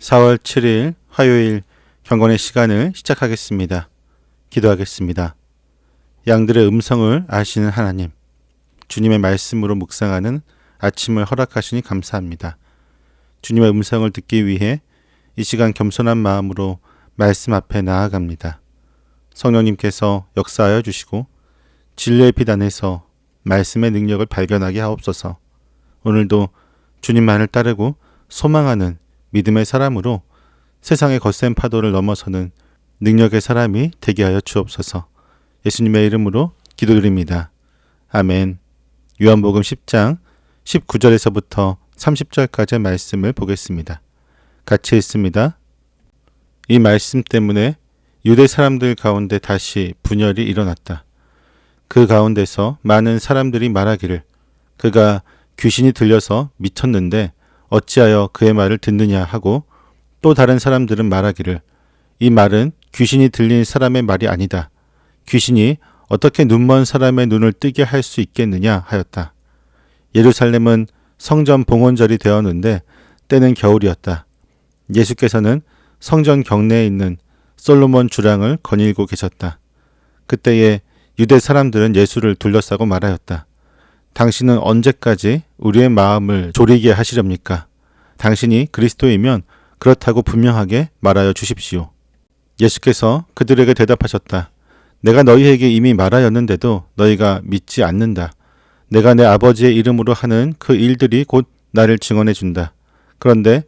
4월 7일 화요일 경건의 시간을 시작하겠습니다. 기도하겠습니다. 양들의 음성을 아시는 하나님, 주님의 말씀으로 묵상하는 아침을 허락하시니 감사합니다. 주님의 음성을 듣기 위해 이 시간 겸손한 마음으로 말씀 앞에 나아갑니다. 성령님께서 역사하여 주시고 진리의 빛 안에서 말씀의 능력을 발견하게 하옵소서. 오늘도 주님만을 따르고 소망하는 믿음의 사람으로 세상의 거센 파도를 넘어서는 능력의 사람이 되게 하여 주옵소서. 예수님의 이름으로 기도드립니다. 아멘. 요한복음 10장 19절에서부터 30절까지의 말씀을 보겠습니다. 같이 읽습니다. 이 말씀 때문에 유대 사람들 가운데 다시 분열이 일어났다. 그 가운데서 많은 사람들이 말하기를 그가 귀신이 들려서 미쳤는데 어찌하여 그의 말을 듣느냐 하고, 또 다른 사람들은 말하기를 이 말은 귀신이 들린 사람의 말이 아니다. 귀신이 어떻게 눈먼 사람의 눈을 뜨게 할 수 있겠느냐 하였다. 예루살렘은 성전 봉헌절이 되었는데 때는 겨울이었다. 예수께서는 성전 경내에 있는 솔로몬 주랑을 거닐고 계셨다. 그때에 유대 사람들은 예수를 둘러싸고 말하였다. 당신은 언제까지 우리의 마음을 졸이게 하시렵니까? 당신이 그리스도이면 그렇다고 분명하게 말하여 주십시오. 예수께서 그들에게 대답하셨다. 내가 너희에게 이미 말하였는데도 너희가 믿지 않는다. 내가 내 아버지의 이름으로 하는 그 일들이 곧 나를 증언해 준다. 그런데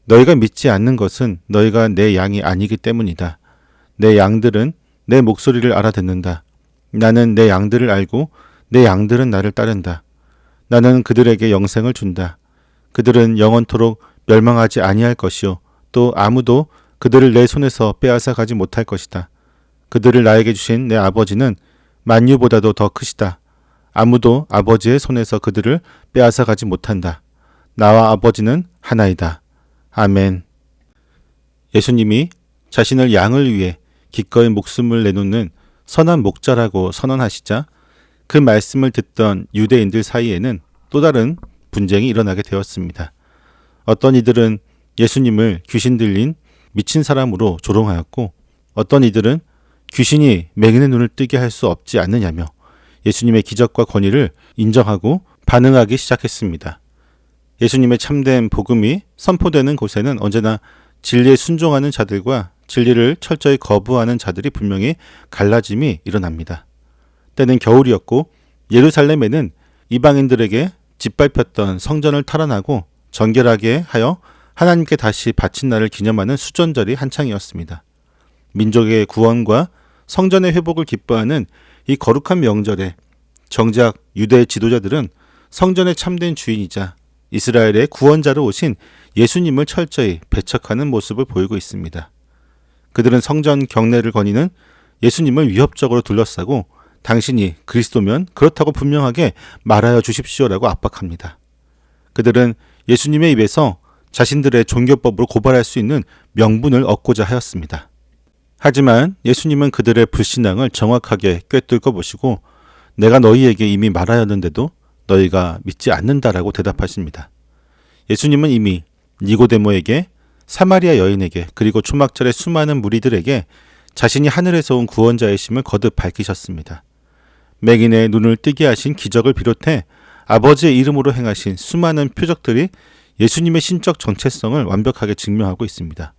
너희가 믿지 않는 것은 너희가 내 양이 아니기 때문이다. 내 양들은 내 목소리를 알아듣는다. 나는 내 양들을 알고 내 양들은 나를 따른다. 나는 그들에게 영생을 준다. 그들은 영원토록 멸망하지 아니할 것이요 또 아무도 그들을 내 손에서 빼앗아 가지 못할 것이다. 그들을 나에게 주신 내 아버지는 만유보다도 더 크시다. 아무도 아버지의 손에서 그들을 빼앗아 가지 못한다. 나와 아버지는 하나이다. 아멘. 예수님이 자신을 양을 위해 기꺼이 목숨을 내놓는 선한 목자라고 선언하시자 그 말씀을 듣던 유대인들 사이에는 또 다른 분쟁이 일어나게 되었습니다. 어떤 이들은 예수님을 귀신 들린 미친 사람으로 조롱하였고, 어떤 이들은 귀신이 맹인의 눈을 뜨게 할 수 없지 않느냐며 예수님의 기적과 권위를 인정하고 반응하기 시작했습니다. 예수님의 참된 복음이 선포되는 곳에는 언제나 진리에 순종하는 자들과 진리를 철저히 거부하는 자들이 분명히 갈라짐이 일어납니다. 때는 겨울이었고 예루살렘에는 이방인들에게 짓밟혔던 성전을 탈환하고 정결하게 하여 하나님께 다시 바친 날을 기념하는 수전절이 한창이었습니다. 민족의 구원과 성전의 회복을 기뻐하는 이 거룩한 명절에 정작 유대 지도자들은 성전의 참된 주인이자 이스라엘의 구원자로 오신 예수님을 철저히 배척하는 모습을 보이고 있습니다. 그들은 성전 경내를 거니는 예수님을 위협적으로 둘러싸고 당신이 그리스도면 그렇다고 분명하게 말하여 주십시오라고 압박합니다. 그들은 예수님의 입에서 자신들의 종교법으로 고발할 수 있는 명분을 얻고자 하였습니다. 하지만 예수님은 그들의 불신앙을 정확하게 꿰뚫고 보시고 내가 너희에게 이미 말하였는데도 너희가 믿지 않는다라고 대답하십니다. 예수님은 이미 니고데모에게, 사마리아 여인에게, 그리고 초막절의 수많은 무리들에게 자신이 하늘에서 온 구원자이심을 거듭 밝히셨습니다. 맹인의 눈을 뜨게 하신 기적을 비롯해 아버지의 이름으로 행하신 수많은 표적들이 예수님의 신적 정체성을 완벽하게 증명하고 있습니다.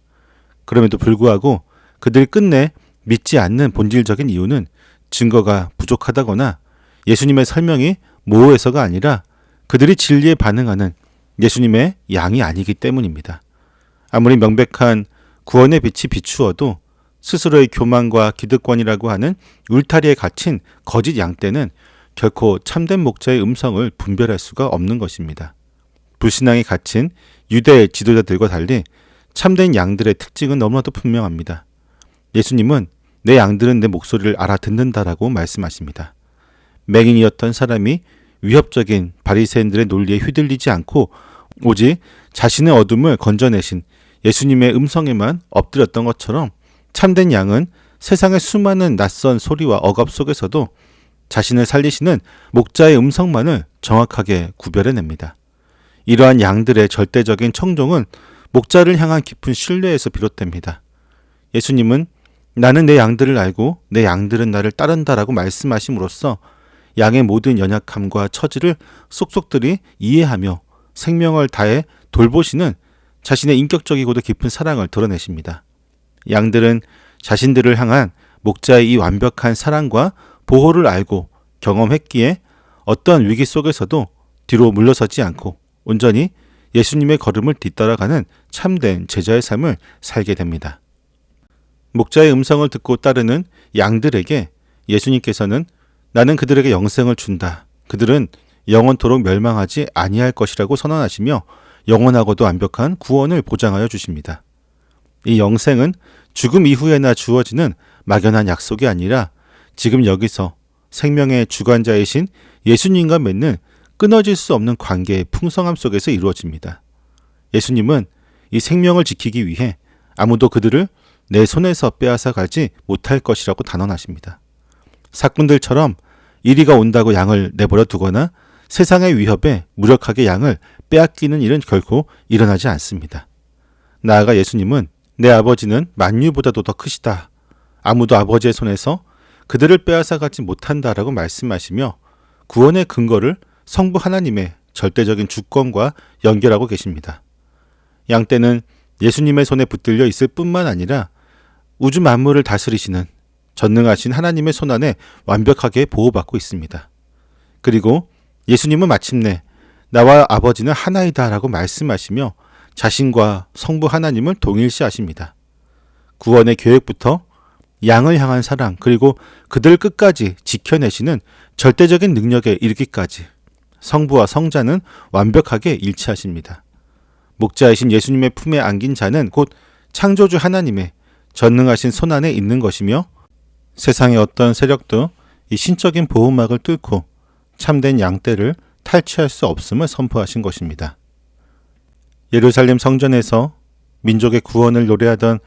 그럼에도 불구하고 그들이 끝내 믿지 않는 본질적인 이유는 증거가 부족하다거나 예수님의 설명이 모호해서가 아니라 그들이 진리에 반응하는 예수님의 양이 아니기 때문입니다. 아무리 명백한 구원의 빛이 비추어도 스스로의 교만과 기득권이라고 하는 울타리에 갇힌 거짓 양떼는 결코 참된 목자의 음성을 분별할 수가 없는 것입니다. 불신앙에 갇힌 유대 지도자들과 달리 참된 양들의 특징은 너무나도 분명합니다. 예수님은 내 양들은 내 목소리를 알아듣는다라고 말씀하십니다. 맹인이었던 사람이 위협적인 바리새인들의 논리에 휘둘리지 않고 오직 자신의 어둠을 건져내신 예수님의 음성에만 엎드렸던 것처럼 참된 양은 세상의 수많은 낯선 소리와 억압 속에서도 자신을 살리시는 목자의 음성만을 정확하게 구별해냅니다. 이러한 양들의 절대적인 청종은 목자를 향한 깊은 신뢰에서 비롯됩니다. 예수님은 나는 내 양들을 알고 내 양들은 나를 따른다라고 말씀하심으로써 양의 모든 연약함과 처지를 쏙쏙들이 이해하며 생명을 다해 돌보시는 자신의 인격적이고도 깊은 사랑을 드러내십니다. 양들은 자신들을 향한 목자의 이 완벽한 사랑과 보호를 알고 경험했기에 어떤 위기 속에서도 뒤로 물러서지 않고 온전히 예수님의 걸음을 뒤따라가는 참된 제자의 삶을 살게 됩니다. 목자의 음성을 듣고 따르는 양들에게 예수님께서는 나는 그들에게 영생을 준다. 그들은 영원토록 멸망하지 아니할 것이라고 선언하시며 영원하고도 완벽한 구원을 보장하여 주십니다. 이 영생은 죽음 이후에나 주어지는 막연한 약속이 아니라 지금 여기서 생명의 주관자이신 예수님과 맺는 끊어질 수 없는 관계의 풍성함 속에서 이루어집니다. 예수님은 이 생명을 지키기 위해 아무도 그들을 내 손에서 빼앗아 가지 못할 것이라고 단언하십니다. 사꾼들처럼 이리가 온다고 양을 내버려 두거나 세상의 위협에 무력하게 양을 빼앗기는 일은 결코 일어나지 않습니다. 나아가 예수님은 내 아버지는 만유보다도 더 크시다. 아무도 아버지의 손에서 그들을 빼앗아 가지 못한다라고 말씀하시며 구원의 근거를 성부 하나님의 절대적인 주권과 연결하고 계십니다. 양떼는 예수님의 손에 붙들려 있을 뿐만 아니라 우주 만물을 다스리시는 전능하신 하나님의 손안에 완벽하게 보호받고 있습니다. 그리고 예수님은 마침내 나와 아버지는 하나이다 라고 말씀하시며 자신과 성부 하나님을 동일시하십니다. 구원의 계획부터 양을 향한 사랑 그리고 그들 끝까지 지켜내시는 절대적인 능력에 이르기까지 성부와 성자는 완벽하게 일치하십니다. 목자이신 예수님의 품에 안긴 자는 곧 창조주 하나님의 전능하신 손안에 있는 것이며 세상의 어떤 세력도 이 신적인 보호막을 뚫고 참된 양떼를 탈취할 수 없음을 선포하신 것입니다. 예루살렘 성전에서 민족의 구원을 노래하던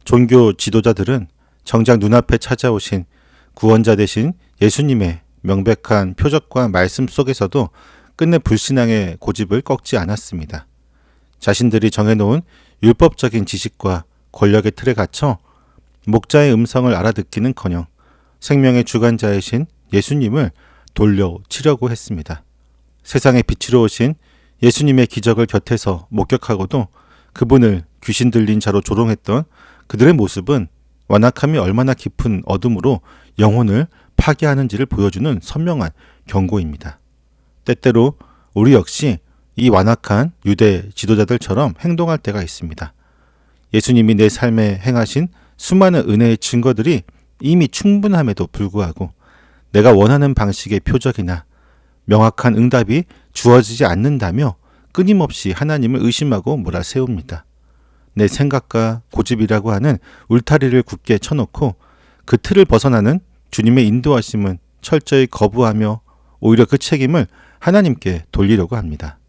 종교 지도자들은 정작 눈앞에 찾아오신 구원자 되신 예수님의 명백한 표적과 말씀 속에서도 끝내 불신앙의 고집을 꺾지 않았습니다. 자신들이 정해놓은 율법적인 지식과 권력의 틀에 갇혀 목자의 음성을 알아듣기는커녕 생명의 주관자이신 예수님을 돌려치려고 했습니다. 세상의 빛으로 오신 예수님의 기적을 곁에서 목격하고도 그분을 귀신 들린 자로 조롱했던 그들의 모습은 완악함이 얼마나 깊은 어둠으로 영혼을 파괴하는지를 보여주는 선명한 경고입니다. 때때로 우리 역시 이 완악한 유대 지도자들처럼 행동할 때가 있습니다. 예수님이 내 삶에 행하신 수많은 은혜의 증거들이 이미 충분함에도 불구하고 내가 원하는 방식의 표적이나 명확한 응답이 주어지지 않는다며 끊임없이 하나님을 의심하고 몰아세웁니다. 내 생각과 고집이라고 하는 울타리를 굳게 쳐놓고 그 틀을 벗어나는 주님의 인도하심은 철저히 거부하며 오히려 그 책임을 하나님께 돌리려고 합니다.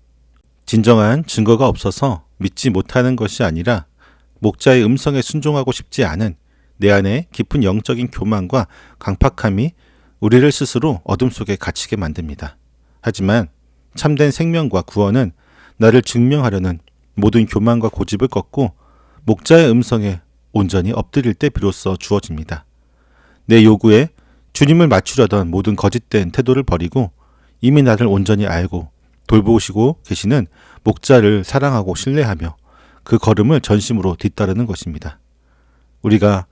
진정한 증거가 없어서 믿지 못하는 것이 아니라 목자의 음성에 순종하고 싶지 않은 내 안에 깊은 영적인 교만과 강팍함이 우리를 스스로 어둠 속에 갇히게 만듭니다. 하지만 참된 생명과 구원은 나를 증명하려는 모든 교만과 고집을 꺾고 목자의 음성에 온전히 엎드릴 때 비로소 주어집니다. 내 요구에 주님을 맞추려던 모든 거짓된 태도를 버리고 이미 나를 온전히 알고 돌보시고 계시는 목자를 사랑하고 신뢰하며 그 걸음을 전심으로 뒤따르는 것입니다. 우리가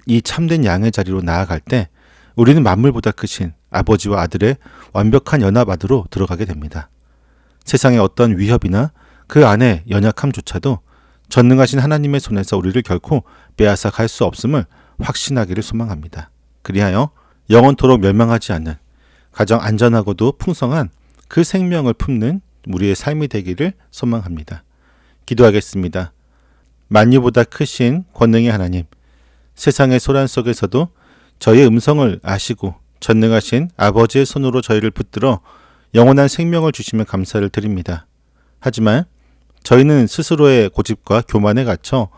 이 참된 양의 자리로 나아갈 때 우리는 만물보다 크신 아버지와 아들의 완벽한 연합 안으로 들어가게 됩니다. 세상의 어떤 위협이나 그 안의 연약함조차도 전능하신 하나님의 손에서 우리를 결코 빼앗아 갈 수 없음을 확신하기를 소망합니다. 그리하여 영원토록 멸망하지 않는 가장 안전하고도 풍성한 그 생명을 품는 우리의 삶이 되기를 소망합니다. 기도하겠습니다. 만유보다 크신 권능의 하나님, 세상의 소란 속에서도 저희의 음성을 아시고 전능하신 아버지의 손으로 저희를 붙들어 영원한 생명을 주시면 감사를 드립니다. 하지만 저희는 스스로의 고집과 교만에 갇혀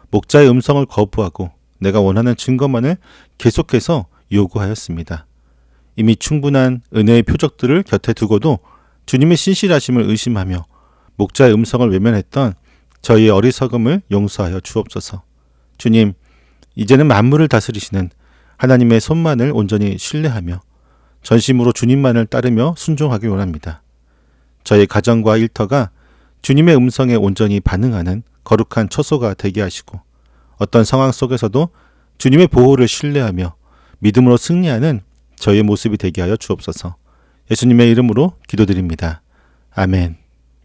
목자의 음성을 거부하고 내가 원하는 증거만을 계속해서 요구하였습니다. 이미 충분한 은혜의 표적들을 곁에 두고도 주님의 신실하심을 의심하며 목자의 음성을 외면했던 저희의 어리석음을 용서하여 주옵소서. 주님, 이제는 만물을 다스리시는 하나님의 손만을 온전히 신뢰하며 전심으로 주님만을 따르며 순종하기 원합니다. 저희 가정과 일터가 주님의 음성에 온전히 반응하는 거룩한 처소가 되게 하시고 어떤 상황 속에서도 주님의 보호를 신뢰하며 믿음으로 승리하는 저희의 모습이 되게 하여 주옵소서. 예수님의 이름으로 기도드립니다. 아멘.